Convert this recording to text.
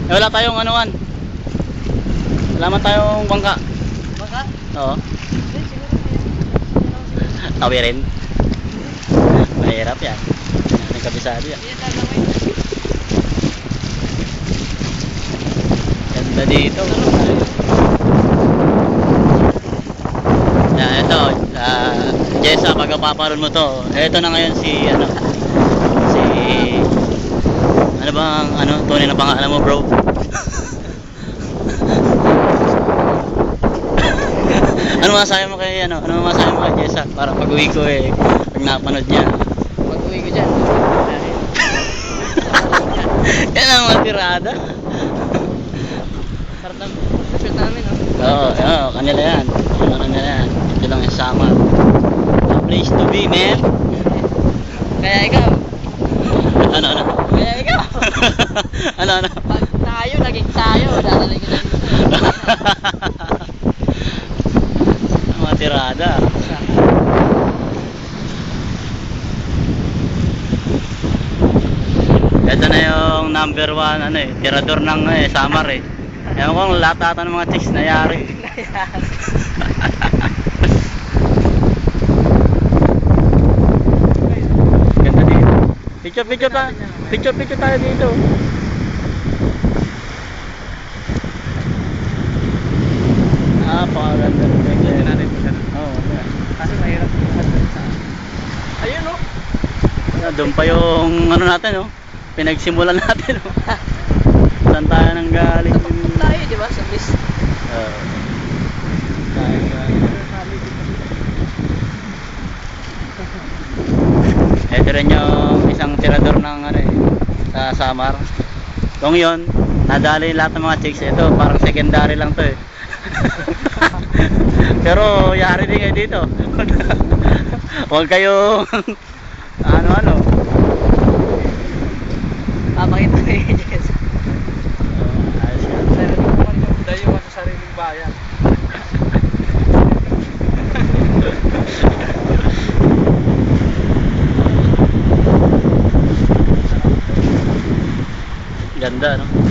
Eh, wala tayong anuan. Wala man tayong bangka. Baka? Oo. Hindi, siguro. Tawirin. Mahirap yan. Yan ang kabisado yan. Yan lalawin. Ganda dito. Yan, ito. Jessa, pag paparoon mo to. Ito na ngayon si, ano, si, ano bang, ano, tunay na pangalan mo, bro? Ano masasabi mo kay, ano masasabi mo kay Jessa? Para pag-uwi ko eh, pag napanood niya. Pag-uwi ko dyan. Yan ang mga tirada. Sarap ng shoot namin, no? Oo, kanila yan. Kanila yan. Ito lang yung Samar. A place to be, man. Kaya ikaw. Ano? Kaya ikaw. Ano? Pag tayo, naging tayo. Dadalhin ko dyan. Mga tirada. Ito na yung number 1 ano eh, tirador ng Samar eh. Ewan ko kung lahat ata ng mga chicks nayari. Ganda dito. Picture tayo dito. Pakaganda. Picture natin po siya. Oo. Kasi mahirap. Ayun, no? Doon pa yung ano natin, oh. Pinagsimulan natin, oh. Saan tayo nang galing? Tayo, di ba? Sa bis. Ito rin yung isang tirador ng ano eh, sa Samar. Kung yun, nadali lahat ng mga chicks. Ito, parang secondary lang to eh. Pero yari din kayo dito. Huwag kayong ano. Papakita ko yung Jess. Ayos yan. Pero di naman yung dayo sa sariling bayan. Ganda, no?